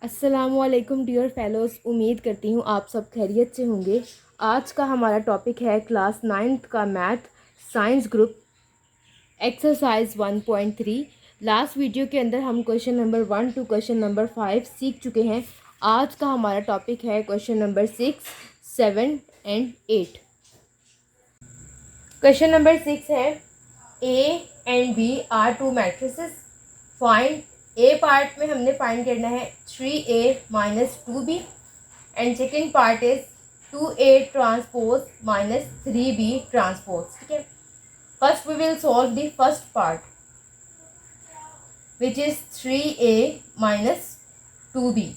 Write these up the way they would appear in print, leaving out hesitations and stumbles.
अस्सलामुअलैकुम dear fellows, उम्मीद करती हूँ आप सब खैरियत से होंगे। आज का हमारा टॉपिक है क्लास 9th का math science group exercise 1.3। Last video के अंदर हम question number 1 to question number 5 सीख चुके हैं। आज का हमारा टॉपिक है question number 6, 7 and 8। Question number 6 है a and b are two matrices. Find a part में हमने फाइंड करना है 3a minus 2b and second part is 2a transpose minus 3b transpose. ठीक है, first we will solve the first part which is 3a minus 2b।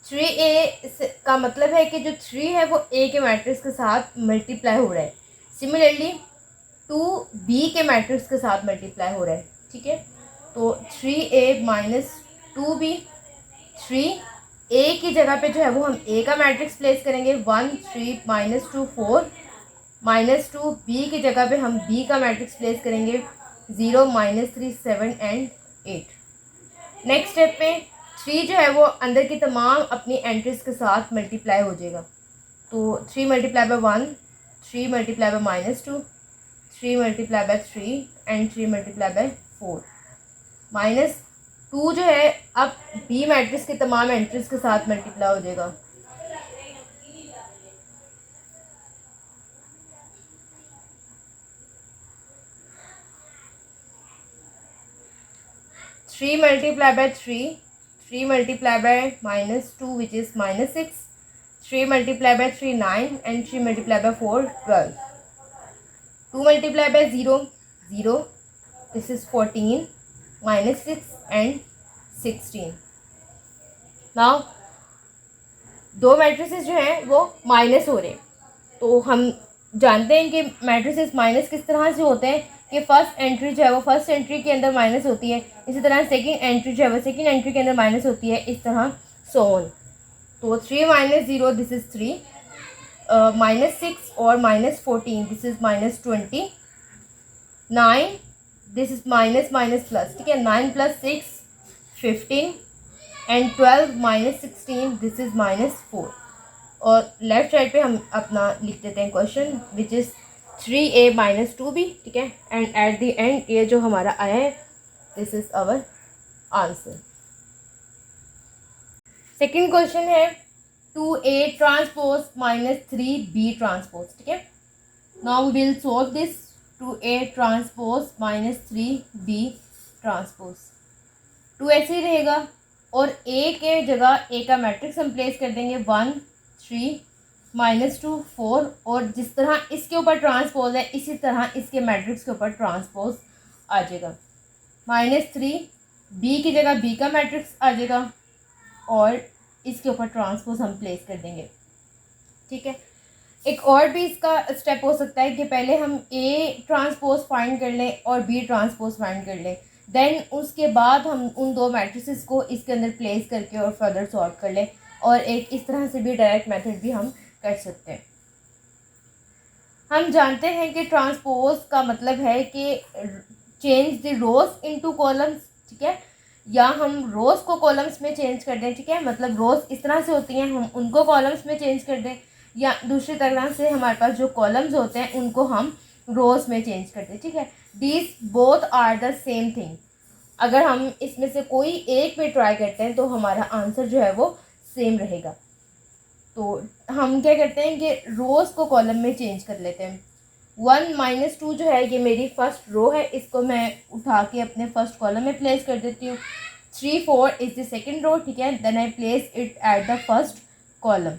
3a का मतलब है कि जो 3 है वो a के मैट्रिक्स के साथ मल्टीप्लाई हो रहा है। सिमिलरली 2b के मैट्रिक्स के साथ मल्टीप्लाई हो रहा है। ठीक है, तो 3a माइनस 2b, 3a की जगह पे जो है वो हम a का मैट्रिक्स प्लेस करेंगे 1 3 माइनस 2 4, माइनस 2 b की जगह पे हम b का मैट्रिक्स प्लेस करेंगे 0 माइनस 3 7 एंड 8। नेक्स्ट स्टेप पे 3 जो है वो अंदर की तमाम अपनी एंट्रीज के साथ मल्टीप्लाई हो जाएगा। तो 3 multiply bye 1, 3 multiply bye minus 2, 3 multiply bye 3 and 3 multiply bye 4। Minus 2 जो है अब बी मैट्रिक्स के तमाम एंट्रीज के साथ मल्टीप्लाई हो जाएगा। Three multiply by 3 multiply bye minus 2 which is minus 6, 3 multiply bye 3 9 and 3 multiply bye 4 12। 2 multiply bye 0 0, this is 14 minus 6 and 16। Now दो मैट्रिसेस जो हैं वो माइनस हो रहे हैं, तो हम जानते हैं कि मैट्रिसेस माइनस किस तरह से होते हैं कि फर्स्ट एंट्री जो है वो फर्स्ट एंट्री के अंदर माइनस होती है, इसी तरह सेकंड एंट्री जो है वो सेकंड एंट्री के अंदर माइनस होती है, इस तरह सो ऑन। तो 3 माइनस 0 दिस इज 3, माइनस 6 और minus 14 this is minus 20, 9 this is minus minus plus. ठीक है, 9 plus 6 15 and 12 minus 16 this is minus 4। और लेफ्ट साइड पे हम अपना लिख देते हैं question which is 3a minus 2b। ठीक है, एंड एट द एंड ये जो हमारा आया है this is our answer. Second question है 2a transpose minus 3b transpose. ठीक है, now we will solve this 2a transpose minus 3b transpose. 2 ऐसे ही रहेगा और a के जगह a का मैट्रिक्स हम प्लेस कर देंगे 1 3 माइनस 2 4, और जिस तरह इसके ऊपर ट्रांसपोज है इसी तरह इसके मैट्रिक्स के ऊपर ट्रांसपोज आ जाएगा। माइनस 3 b की जगह b का मैट्रिक्स आ जाएगा और इसके ऊपर ट्रांसपोज हम प्लेस कर देंगे। ठीक है, एक और भी इसका स्टेप हो सकता है कि पहले हम a ट्रांसपोज फाइंड कर लें और b ट्रांसपोज फाइंड कर लें, देन उसके बाद हम उन दो मैट्रिसेस को इसके अंदर प्लेस करके और फर्दर सॉल्व कर लें, और एक इस तरह से भी डायरेक्ट मेथड भी हम कर सकते हैं। हम जानते हैं कि ट्रांसपोज का मतलब है कि change the rose into columns. ठीक है, या हम रोज को कॉलम्स में चेंज कर दें। ठीक है, मतलब रोज इस तरह से होती हैं, हम उनको कॉलम्स में चेंज कर दें, या दूसरी तरह से हमारे पास जो कॉलम्स होते हैं उनको हम रोज में चेंज कर दें। ठीक है, these both are the same thing. अगर हम इसमें से कोई एक भी ट्राई करते हैं तो हमारा आंसर जो है वो सेम रहेगा। तो हम क्या करते हैं कि रोज को कॉलम में चेंज कर लेते हैं। 1 माइनस 2 जो है ये मेरी फर्स्ट रो है, इसको मैं उठा के अपने फर्स्ट कॉलम में प्लेस कर देती हूँ। 3 4 इज द सेकेंड रो। ठीक है, then I place it at the first column.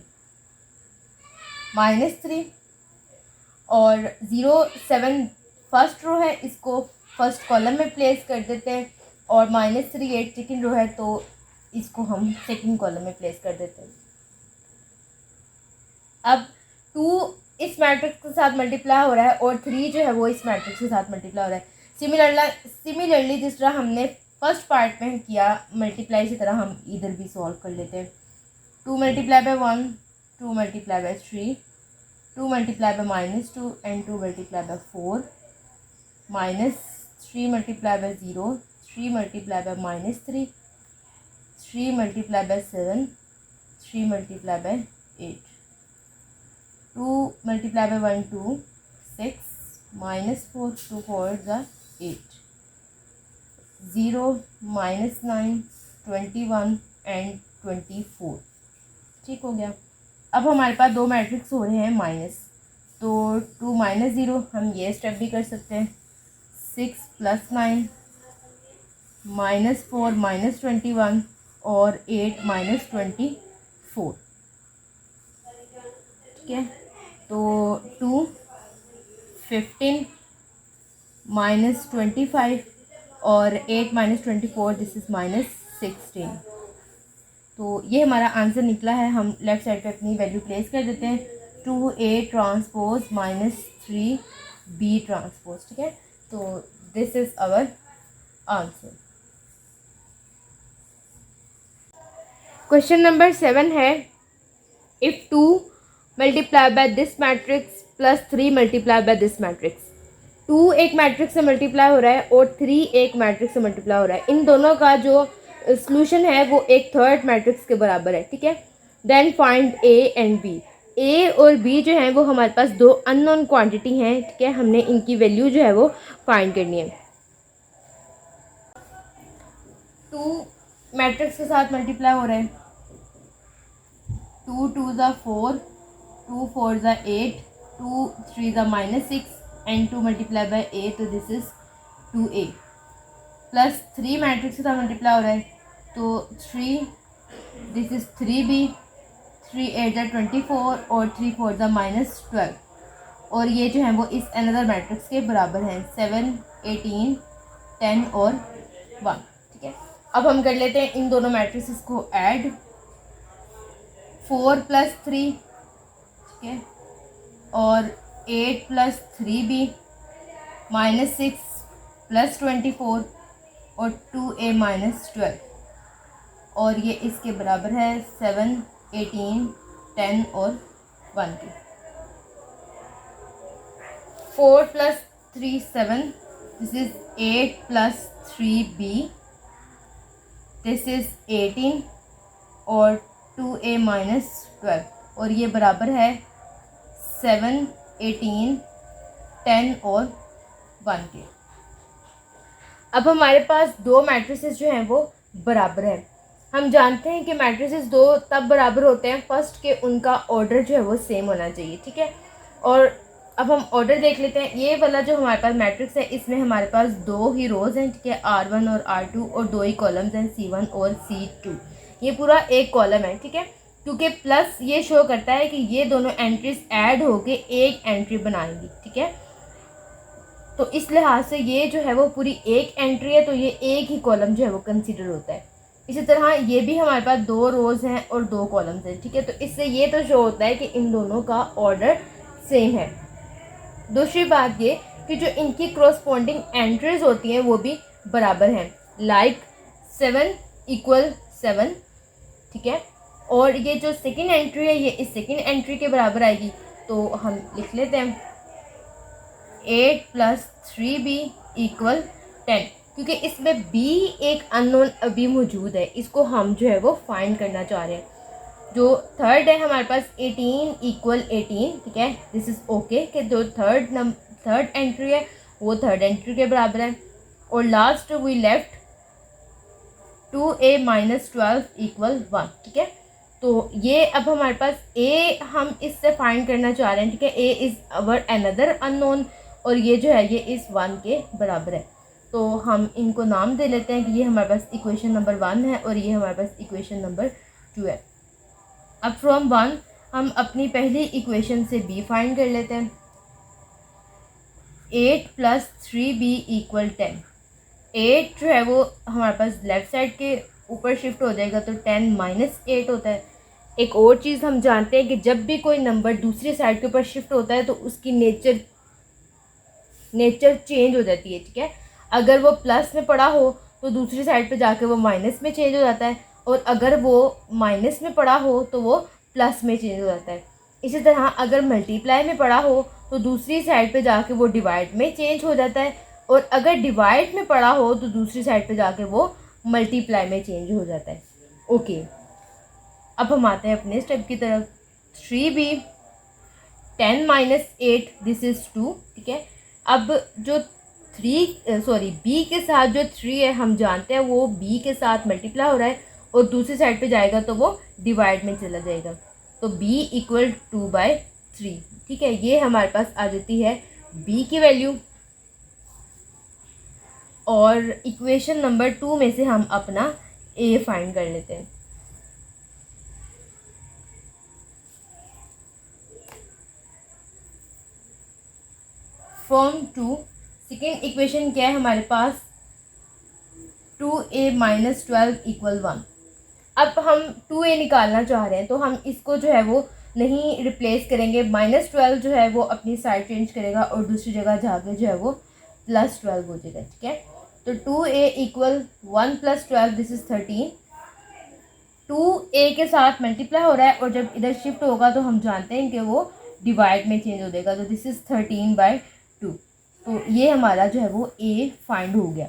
Minus 3 और 0 7 फर्स्ट रो है, इसको फर्स्ट कॉलम में प्लेस कर देते हैं, और माइनस 3 8 सेकेंड रो है तो इसको हम सेकेंड कॉलम में प्लेस कर देते हैं। अब 2 इस मैट्रिक्स के साथ मल्टीप्लाई हो रहा है और 3 जो है वो इस मैट्रिक्स के साथ मल्टीप्लाई हो रहा है। सिमिलरली जिस तरह हमने फर्स्ट पार्ट में किया मल्टीप्लाई, इसी तरह हम इधर भी सॉल्व कर लेते हैं। 2 multiply bye 1, 2 multiply bye 3, 2 multiply bye minus 2 and 2 multiply bye 4, minus 3 multiply bye 0, 3 multiply bye minus 3 3 multiplied by 7, 3 multiplied by 8, 2 multiplied by 1, 2, 6, minus 4, 2 4 the 8, 0, minus 9, 21 and 24। ठीक हो गया। अब हमारे पास दो मैट्रिक्स हो रहे हैं माइनस, तो 2 माइनस 0 हम ये स्टेप भी कर सकते हैं। 6 प्लस 9 माइनस 4 माइनस 21 और 8 माइनस 24। ठीक है, तो 2 15 माइनस 25 और 8 माइनस 24 दिस इज़ माइनस 16। तो ये हमारा आंसर निकला है। हम लेफ्ट साइड पे अपनी वैल्यू प्लेस कर देते हैं, 2a transpose minus 3b transpose. ठीक है, तो this is our answer. Question number 7 है, if 2 multiply by this matrix plus 3 multiply by this matrix. 2 एक मैट्रिक्स से मल्टीप्लाई हो रहा है और 3 एक मैट्रिक्स से मल्टीप्लाई हो रहा है। इन दोनों का जो सॉल्यूशन है वो एक थर्ड मैट्रिक्स के बराबर है। ठीक है, then find A and B. A और बी जो है वो हमारे पास दो अननोन क्वांटिटी हैं। ठीक है, हमने इनकी वैल्यू जो है वो फाइंड करनी है। 2 मैट्रिक्स के साथ मल्टीप्लाई हो रहे हैं, 2 2 ज़ा 4, 2 4 ज़ा 8, 2 3 ज़ा माइनस 6 एंड 2 मल्टीप्लाई बाय ए, तो this is 2a। Plus 3 matrix के साथ मल्टीप्लाई हो रहा है, तो 3 दिस इज 3b, 3 8 ज़ा 24 और 3 4 ज़ा माइनस 12, और ये जो है वो इस अनदर मैट्रिक्स के बराबर हैं, 7 18 10 और 1। ठीक है, अब हम कर लेते हैं इन दोनों मैट्रिक्स को ऐड। 4 प्लस 3, ठीक है, और 8 प्लस 3b माइनस 6 प्लस 24 और 2a माइनस 12, और ये इसके बराबर है 7 18 10 और 1 के। 4 plus 3 7, this is 8 plus 3b, this is 18 और 2a माइनस 12, और ये बराबर है 7 18 10 और 1 के। अब हमारे पास दो मैट्रिसेस जो हैं वो बराबर हैं। हम जानते हैं कि मैट्रिसेस दो तब बराबर होते हैं फर्स्ट के उनका ऑर्डर जो है वो सेम होना चाहिए। ठीक है, और अब हम ऑर्डर देख लेते हैं। ये वाला जो हमारे पास मैट्रिक्स है इसमें हमारे पास दो ही रोज़ हैं। ठीक है, R1 और R2, और दो ही कॉलम्स हैं, C1 और C2। ये पूरा एक कॉलम है। ठीक है, क्योंकि प्लस ये शो करता है कि ये दोनों एंट्रीज ऐड होके एक एंट्री बनाएंगी। ठीक है, तो इस लिहाज से ये जो है वो पूरी एक एंट्री है, तो ये एक ही कॉलम जो है वो कंसीडर होता है। इसी तरह ये भी हमारे पास दो रोज़ हैं और दो कॉलम्स हैं। ठीक है, तो इससे ये तो शो होता है कि इन दोनों का ऑर्डर सेम है। दूसरी बात ये कि जो इनकी क्रॉसपोंडिंग एंट्रीज होती हैं वो भी बराबर हैं, लाइक 7 = 7। ठीक है, और ये जो सेकेंड एंट्री है ये इस सेकेंड एंट्री के बराबर आएगी, तो हम लिख लेते हैं 8 प्लस 3b = 10, क्योंकि इसमें b एक अननोन अभी मौजूद है, इसको हम जो है वो फाइंड करना चाह रहे हैं। जो थर्ड है हमारे पास 18 = 18। ठीक है, दिस इज़ ओके कि जो थर्ड एंट्री है वो थर्ड एंट्री के बराबर है। और लास्ट वी लेफ्ट 2a - 12 = 1। ठीक है, तो ये अब हमारे पास a हम इससे फाइंड करना चाह रहे हैं। ठीक है, a is our another unknown, और ये जो है ये इस 1 के बराबर है। तो हम इनको नाम दे लेते हैं कि ये हमारे पास इक्वेशन नंबर 1 है और ये हमारे पास इक्वेशन नंबर 2 है। अब फ्रॉम 1 हम अपनी पहली इक्वेशन से b फाइंड कर लेते हैं। 8 प्लस 3b = 10। 8 जो है वो हमारे पास लेफ़्ट साइड के ऊपर शिफ्ट हो जाएगा, तो 10 - 8 होता है। एक और चीज़ हम जानते हैं कि जब भी कोई नंबर दूसरी साइड के ऊपर शिफ्ट होता है तो उसकी नेचर चेंज हो जाती है। ठीक है, अगर वो प्लस में पड़ा हो तो दूसरी साइड पे जाके वो माइनस में चेंज हो जाता है, और अगर वो माइनस में पड़ा हो तो वो प्लस में चेंज हो जाता है। इसी तरह अगर मल्टीप्लाई में पड़ा हो तो दूसरी साइड पे जाके वो डिवाइड में चेंज हो जाता है, और अगर डिवाइड में पड़ा हो तो दूसरी साइड पे जाके वो मल्टीप्लाई में चेंज हो जाता है। ओके, अब हम आते हैं अपने स्टेप की तरफ। 3b 10 माइनस 8 दिस इज़ 2, ठीक है। अब जो b के साथ जो 3 है हम जानते हैं वो b के साथ मल्टीप्लाई हो रहा है और दूसरी साइड पे जाएगा तो वो डिवाइड में चला जाएगा, तो b इक्वल 2/3, ठीक है। ये हमारे पास आ जाती है b की वैल्यू। और इक्वेशन नंबर 2 में से हम अपना a फाइंड कर लेते हैं। फ्रॉम 2 सेकेंड इक्वेशन क्या है हमारे पास, 2a माइनस 12 इक्वल 1। अब हम 2a निकालना चाह रहे हैं तो हम इसको जो है वो नहीं रिप्लेस करेंगे, -12 जो है वो अपनी साइड चेंज करेगा और दूसरी जगह जाके जो है वो +12 हो जाएगा, ठीक है। तो 2a equal 1 + 12 this is 13। 2a के साथ मल्टीप्लाई हो रहा है और जब इधर शिफ्ट होगा तो हम जानते हैं कि वो डिवाइड में चेंज हो जाएगा, तो दिस इज़ 13/2। तो ये हमारा जो है वो a फाइंड हो गया।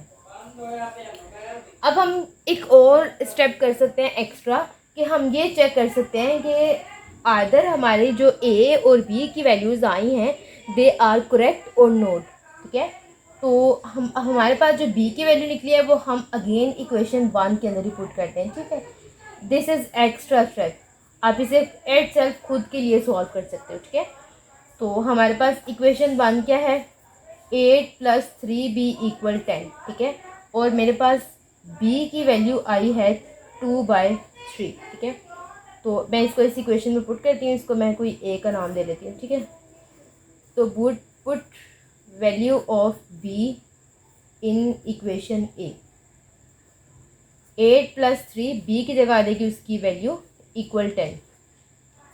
अब हम एक और स्टेप कर सकते हैं एक्स्ट्रा, कि हम ये चेक कर सकते हैं कि आदर हमारे जो a और b की वैल्यूज़ आई हैं दे आर करेक्ट और नोट, ठीक है। तो हम हमारे पास जो b की वैल्यू निकली है वो हम अगेन इक्वेशन 1 के अंदर ही पुट करते हैं, ठीक है। दिस इज़ एक्स्ट्रा स्टेप, आप इसे एट सेल्फ खुद के लिए सॉल्व कर सकते हो, ठीक है। तो हमारे पास इक्वेशन 1 क्या है, 8 + 3b = 10, ठीक है। और मेरे पास b की वैल्यू आई है 2/3, ठीक है। तो मैं इसको इस इक्वेशन में पुट करती हूँ, इसको मैं कोई a का नाम दे लेती हूँ, ठीक है। तो put value of b in equation a। 8 + 3 b की जगह आ जाएगी उसकी वैल्यू इक्वल 10,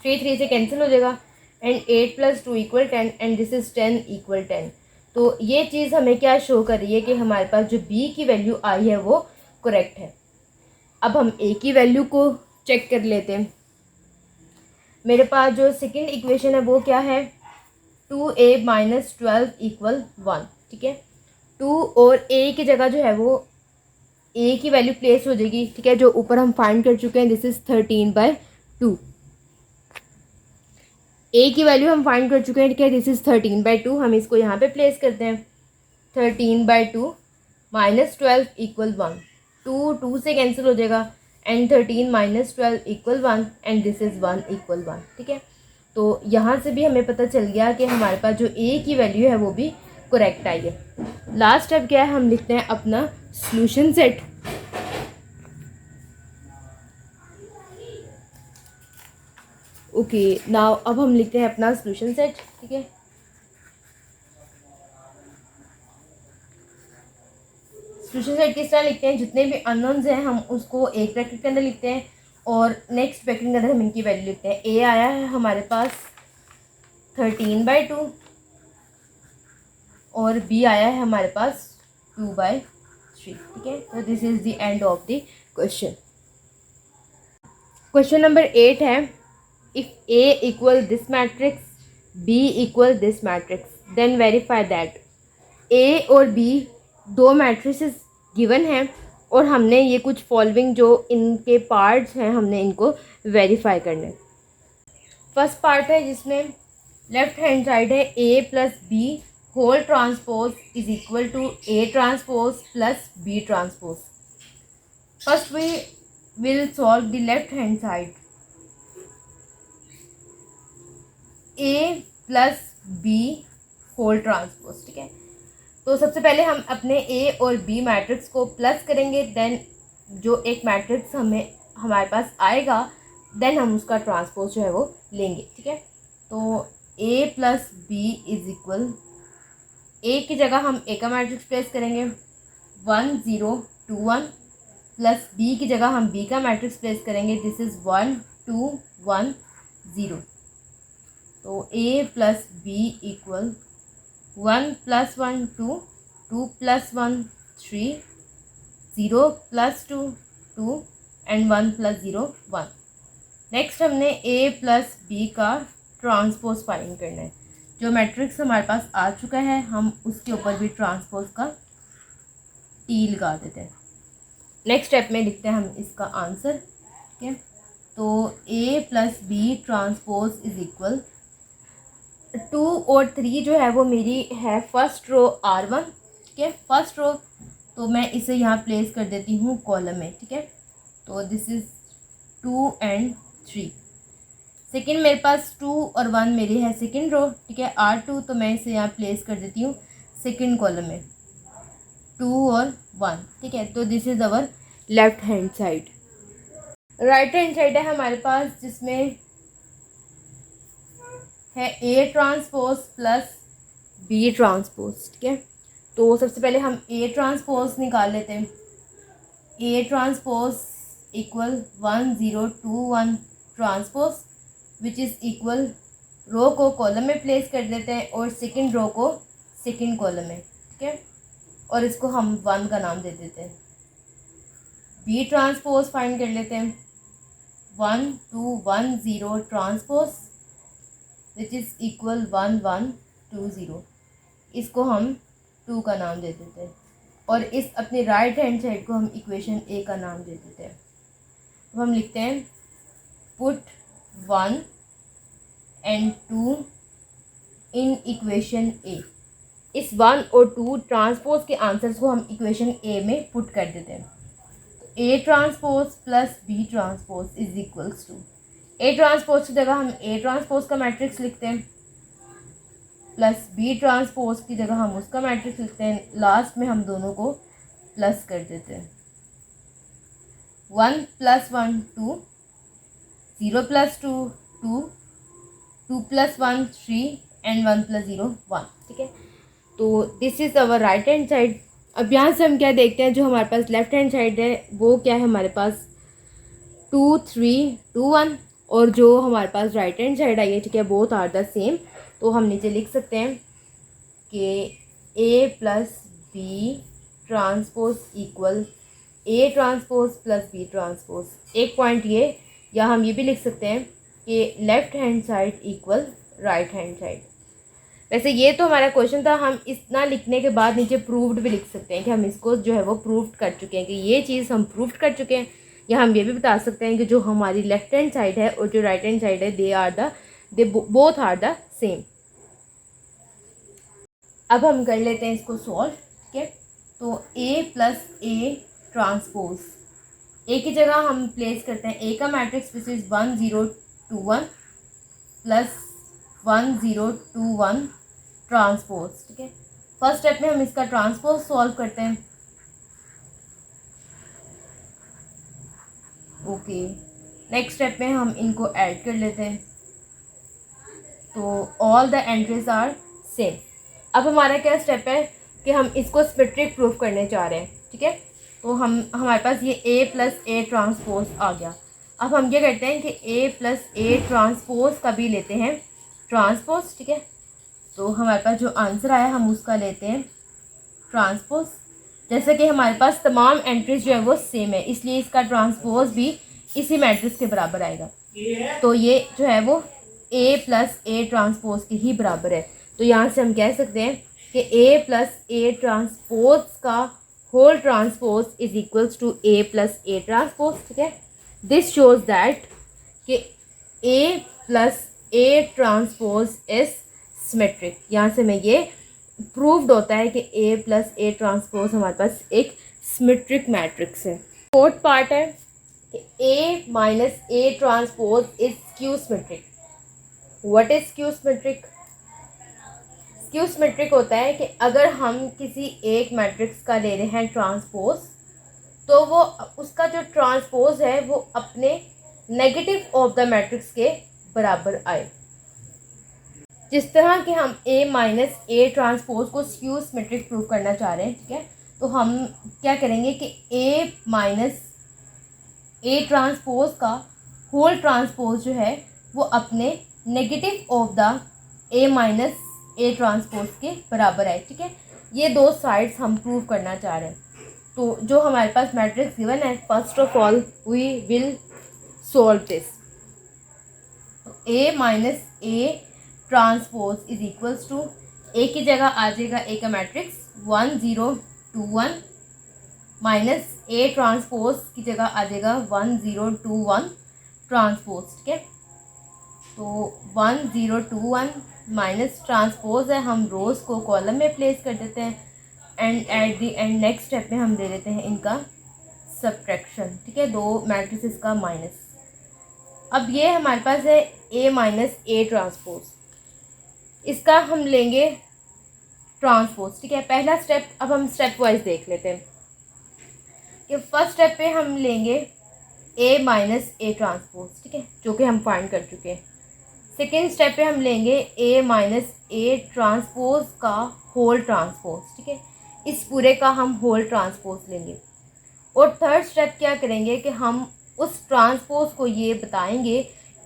3 से कैंसिल हो जाएगा, एंड 8 + 2 = 10 एंड दिस इज़ 10 = 10। तो ये चीज़ हमें क्या शो कर रही है कि हमारे पास जो b की वैल्यू आई है वो करेक्ट है। अब हम a की वैल्यू को चेक कर लेते हैं। मेरे पास जो सेकंड इक्वेशन है वो क्या है, 2a - 12 = 1, ठीक है। 2 और a की जगह जो है वो a की वैल्यू प्लेस हो जाएगी, ठीक है, जो ऊपर हम फाइंड कर चुके हैं, दिस इज़ 13/2। a की वैल्यू हम फाइंड कर चुके हैं, ठीक है, दिस इज़ 13/2। हम इसको यहाँ पे प्लेस करते हैं। 13/2 - 12 = 1, 2 से कैंसिल हो जाएगा, एंड 13 - 12 = 1 एंड दिस इज़ 1 = 1, ठीक है। तो यहाँ से भी हमें पता चल गया कि हमारे पास जो a की वैल्यू है वो भी करेक्ट आई है। लास्ट स्टेप क्या है, हम लिखते हैं अपना सॉल्यूशन सेट। ओके, नाउ अब हम लिखते हैं अपना सॉल्यूशन सेट, ठीक है। सॉल्यूशन सेट किस तरह लिखते हैं, जितने भी अननोन्स हैं हम उसको एक ब्रैकेट के अंदर लिखते हैं और नेक्स्ट ब्रैकेट के अंदर हम इनकी वैल्यू लिखते हैं। a आया है हमारे पास 13/2 और b आया है हमारे पास 2/3, ठीक है। तो this is the end of the question. Question number 8 है, if a equal this matrix b equal this matrix then verify that. a और b दो मैट्रिसेस गिवन हैं और हमने ये कुछ फॉलोइंग जो इनके पार्ट्स हैं हमने इनको वेरीफाई करने। फर्स्ट पार्ट है जिसमें लेफ्ट हैंड साइड है a + b whole transpose is equal to a transpose + b transpose. First we will solve the left hand side, a + b whole transpose, ठीक है। तो सबसे पहले हम अपने a और b मैट्रिक्स को प्लस करेंगे, देन जो एक मैट्रिक्स हमारे पास आएगा देन हम उसका ट्रांसपोज जो है वो लेंगे, ठीक है। तो a + b is equal, a की जगह हम a का मैट्रिक्स प्लेस करेंगे 1 0 2 1, प्लस b की जगह हम b का मैट्रिक्स प्लेस करेंगे, दिस इज़ 1 2 1 0। तो a + b equal 1 + 1 2, 2 + 1 3, 0 + 2 2 and 1 + 0 1। Next हमने a + b का ट्रांसपोज फाइंड करना है। जो मैट्रिक्स हमारे पास आ चुका है हम उसके ऊपर भी ट्रांसपोज का टी लगा देते हैं। नेक्स्ट स्टेप में लिखते हैं हम इसका आंसर, ठीक है। तो A plus b transpose is equal 2 और 3 जो है वो मेरी है फर्स्ट रो R1, ठीक है, फर्स्ट रो। तो मैं इसे यहाँ प्लेस कर देती हूँ कॉलम में, ठीक है। तो दिस इज़ 2 एंड 3। सेकेंड मेरे पास 2 और 1 मेरी है सेकेंड रो, ठीक है, R2। तो मैं इसे यहाँ प्लेस कर देती हूँ सेकेंड कॉलम में, 2 और 1, ठीक है। तो this is our left hand side. Right hand side है हमारे पास जिसमें है A transpose plus B transpose, ठीक है। तो सबसे पहले हम A ट्रांसपोज निकाल लेते हैं। A transpose equal 1 0 2 1 transpose which is equal, row को कॉलम में प्लेस कर देते हैं और सेकंड रो को सेकंड कॉलम में, ठीक है, और इसको हम 1 का नाम दे देते हैं। B ट्रांसपोज फाइंड कर लेते हैं। 1 2 1 0 ट्रांसपोज विच इज़ इक्वल 1 1 2 0, इसको हम 2 का नाम दे देते हैं और इस अपने राइट हैंड साइड को हम इक्वेशन A का नाम दे देते हैं। अब हम लिखते हैं put 1 and 2 in equation A। इस 1 और 2 ट्रांसपोज के आंसर्स को हम इक्वेशन A में पुट कर देते हैं। तो A transpose plus B transpose is equals to, A transpose की जगह हम A ट्रांसपोज का मैट्रिक्स लिखते हैं प्लस B ट्रांसपोज की जगह हम उसका मैट्रिक्स लिखते हैं। लास्ट में हम दोनों को प्लस कर देते हैं। 1 plus 1 2, 0 plus 2 2, 2 plus 1 3 and 1 plus 0 1, ठीक है। तो this is our right hand side. अब यहाँ से हम क्या देखते हैं, जो हमारे पास लेफ्ट हैंड साइड है वो क्या है हमारे पास 2 3 2 1, और जो हमारे पास राइट हैंड साइड आई है, ठीक है, बोथ आर द सेम। तो हम नीचे लिख सकते हैं कि A plus b transpose equal A transpose plus B transpose. एक पॉइंट ये, या हम ये भी लिख सकते हैं कि left hand side equal right hand side. वैसे ये तो हमारा क्वेश्चन था, हम इतना लिखने के बाद नीचे प्रूव्ड भी लिख सकते हैं कि हम इसको जो है वो प्रूव्ड कर चुके हैं, कि ये चीज़ हम प्रूव्ड कर चुके हैं। या हम ये भी बता सकते हैं कि जो हमारी लेफ्ट हैंड साइड है और जो राइट हैंड साइड है they both are the same. अब हम कर लेते हैं इसको सॉल्व, ठीक है। तो A plus A transpose, A की जगह हम प्लेस करते हैं A का matrix which is 1 0 2 1 plus 1 0 2 1 transpose, ठीक है। फर्स्ट स्टेप में हम इसका ट्रांसपोज सॉल्व करते हैं। ओके, नेक्स्ट स्टेप में हम इनको ऐड कर लेते हैं। तो all the entries are same. अब हमारा क्या स्टेप है कि हम इसको सिमेट्रिक प्रूफ करने जा रहे हैं, ठीक है। तो हमारे पास ये A प्लस A ट्रांसपोज आ गया। अब हम ये करते हैं कि A प्लस A ट्रांसपोज का भी लेते हैं ट्रांसपोज, ठीक है। तो हमारे पास जो आंसर आया हम उसका लेते हैं ट्रांसपोज। जैसे कि हमारे पास तमाम एंट्रीज जो है वो सेम है, इसलिए इसका ट्रांसपोज भी इसी मैट्रिक्स के बराबर आएगा। तो ये जो है वो A प्लस A ट्रांसपोज के ही बराबर है। तो यहाँ से हम कह सकते हैं कि A प्लस A ट्रांसपोज का whole transpose is equals to A plus A transpose, ठीक है। दिस शोज दैट कि A plus A transpose is symmetric. यहाँ से मैं ये प्रूव्ड होता है कि A प्लस A ट्रांसपोज हमारे पास एक सिमेट्रिक मैट्रिक्स है। फोर्थ पार्ट है कि A minus A transpose is skew symmetric. What is skew symmetric? Skew symmetric होता है कि अगर हम किसी एक मैट्रिक्स का ले रहे हैं ट्रांसपोज, तो वो उसका जो ट्रांसपोज है वो अपने नेगेटिव ऑफ द मैट्रिक्स के बराबर आए। जिस तरह कि हम A माइनस A ट्रांसपोज को स्क्यू सिमेट्रिक प्रूव करना चाह रहे हैं, ठीक है, तो हम क्या करेंगे कि A माइनस A ट्रांसपोज का होल ट्रांसपोज जो है वो अपने negative of the A minus A transpose के बराबर है, ठीक है। ये दो साइड्स हम प्रूव करना चाह रहे हैं। तो जो हमारे पास मैट्रिक्स गिवन है, first of all we will solve this. A minus A transpose is equals to, A की जगह आ जाएगा A का मैट्रिक्स 1 0 2 1, माइनस ए ट्रांसपोज की जगह आ जाएगा 1021 ट्रांसपोज, ठीक है। तो 1021 माइनस ट्रांसपोज है, हम रोज़ को कॉलम में प्लेस कर देते हैं and at the and next step में हम ले लेते हैं इनका सब्ट्रैक्शन, ठीक है, दो मैट्रिसेस का माइनस। अब ये हमारे पास है ए माइनस ए ट्रांसपोज, इसका हम लेंगे ट्रांसपोज, ठीक है। पहला स्टेप, अब हम स्टेप वाइज देख लेते हैं कि फर्स्ट स्टेप पे हम लेंगे ए माइनस ए ट्रांसपोज, ठीक है, जो कि हम फाइंड कर चुके हैं। सेकेंड स्टेप पे हम लेंगे ए माइनस ए ट्रांसपोज का होल ट्रांसपोज, ठीक है, इस पूरे का हम होल ट्रांसपोज लेंगे। और थर्ड स्टेप क्या करेंगे कि हम उस ट्रांसपोज को ये बताएंगे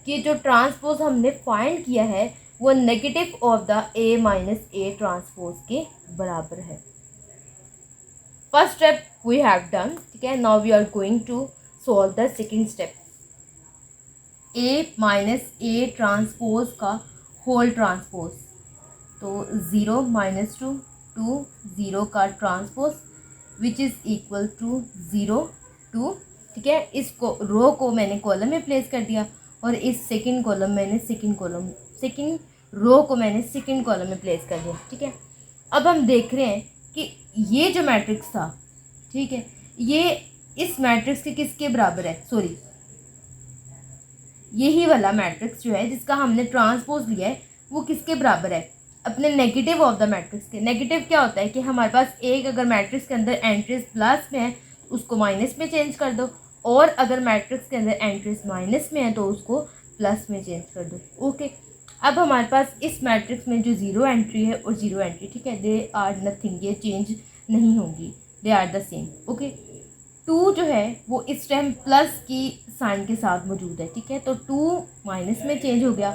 कि जो ट्रांसपोज हमने फाइंड किया है वो negative of the a minus A transpose के बराबर है। First step we have done, ठीक है। Now we are going to solve the second step. A minus A transpose का होल ट्रांसपोज, तो 0 माइनस 2 2 0 का transpose which is equal to 0 2, ठीक है। इसको रो को मैंने कॉलम में प्लेस कर दिया और इस सेकंड कॉलम मैंने सेकंड रो को मैंने सेकंड कॉलम में प्लेस कर दिया, ठीक है। अब हम देख रहे हैं कि ये जो मैट्रिक्स था, ठीक है, ये इस मैट्रिक्स के किसके बराबर है, सॉरी यही वाला मैट्रिक्स जो है जिसका हमने ट्रांसपोज लिया है वो किसके बराबर है, अपने नेगेटिव ऑफ द मैट्रिक्स के। नेगेटिव क्या होता है कि हमारे पास एक अगर मैट्रिक्स के अंदर एंट्रीज प्लस में है तो उसको माइनस में चेंज कर दो, और अगर मैट्रिक्स के अंदर एंट्रीज माइनस में है तो उसको प्लस में चेंज कर दो। ओके, अब हमारे पास इस मैट्रिक्स में जो 0 एंट्री है और 0 एंट्री, ठीक है, दे आर नथिंग, ये चेंज नहीं होंगी, they are the same. Okay, 2 जो है वो इस टाइम प्लस की साइन के साथ मौजूद है, ठीक है, तो 2 माइनस में चेंज हो गया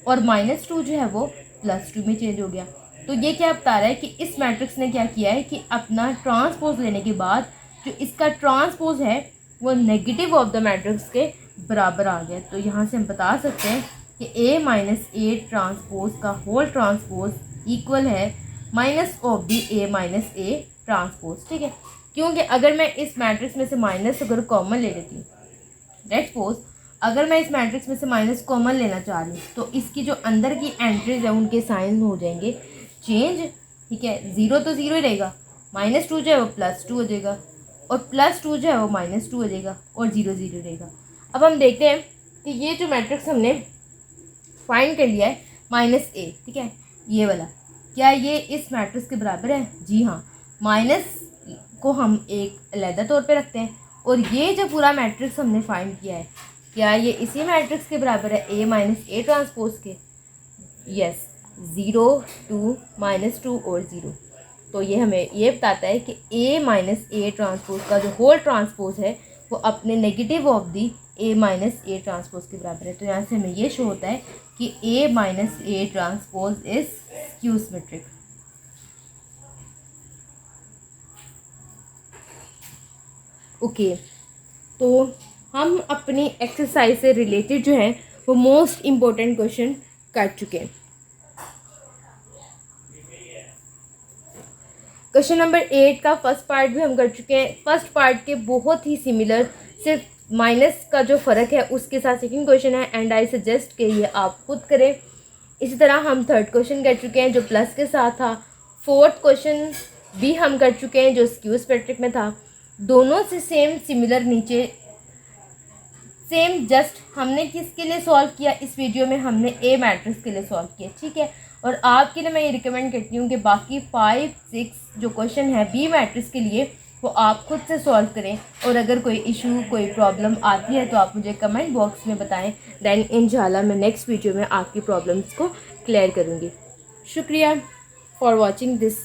और -2 जो है वो +2 में चेंज हो गया। तो ये क्या बता रहा है कि इस मैट्रिक्स ने क्या किया है कि अपना ट्रांसपोज लेने के बाद जो इसका ट्रांसपोज है वो नेगेटिव ऑफ द मैट्रिक्स के बराबर आ गया। तो यहाँ से हम बता सकते हैं कि ए माइनस ए ट्रांसपोज का होल ट्रांसपोज इक्वल है minus of the a minus A transpose, ठीक है। क्योंकि अगर मैं इस मैट्रिक्स में से माइनस अगर कॉमन ले लेती हूँ, लेट्स सपोज अगर मैं इस मैट्रिक्स में से माइनस कॉमन लेना चाह रही हूँ तो इसकी जो अंदर की एंट्रीज है उनके साइन हो जाएंगे चेंज, ठीक है। 0 तो 0 ही रहेगा, -2 जो है वो +2 हो जाएगा और +2 जो है वो -2 हो जाएगा और 0 0 रहेगा। अब हम देखते हैं कि ये जो मैट्रिक्स हमने फाइंड कर लिया है -a, ठीक है, ये वाला, क्या ये इस मैट्रिक्स के बराबर है? जी हाँ, माइनस को हम एक अलहदा तौर पे रखते हैं और ये जो पूरा मैट्रिक्स हमने फाइंड किया है क्या ये इसी मैट्रिक्स के बराबर है ए माइनस ए ट्रांसपोज के? यस, 0 2 -2 और 0। तो ये हमें ये बताता है कि ए माइनस ए ट्रांसपोज का जो होल ट्रांसपोज है वो अपने negative of the A minus A transpose के बराबर है। तो यहाँ से हमें ये शो होता है कि A minus A transpose is skew symmetric. Okay, तो हम अपनी एक्सरसाइज से रिलेटेड जो है वो मोस्ट इम्पोर्टेंट क्वेश्चन कर चुके हैं। क्वेश्चन नंबर 8 का फर्स्ट पार्ट भी हम कर चुके हैं। फर्स्ट पार्ट के बहुत ही सिमिलर, सिर्फ माइनस का जो फ़र्क है उसके साथ सेकंड क्वेश्चन है एंड आई सजेस्ट कि ये आप खुद करें। इसी तरह हम थर्ड क्वेश्चन कर चुके हैं जो प्लस के साथ था। फोर्थ क्वेश्चन भी हम कर चुके हैं जो स्क्यू सिमेट्रिक में था। दोनों से सेम सिमिलर, नीचे सेम, जस्ट हमने किसके लिए सॉल्व किया इस वीडियो में, हमने ए मैट्रिक्स के लिए सॉल्व किया, ठीक है। और आपके लिए मैं ये रिकमेंड करती हूँ कि बाकी 5 6 जो क्वेश्चन है बी मैट्रिक्स के लिए वो आप खुद से सॉल्व करें और अगर कोई इशू कोई प्रॉब्लम आती है तो आप मुझे कमेंट बॉक्स में बताएं, देन इंशाल्लाह मैं नेक्स्ट वीडियो में आपकी प्रॉब्लम्स को क्लियर करूँगी। शुक्रिया फॉर वॉचिंग दिस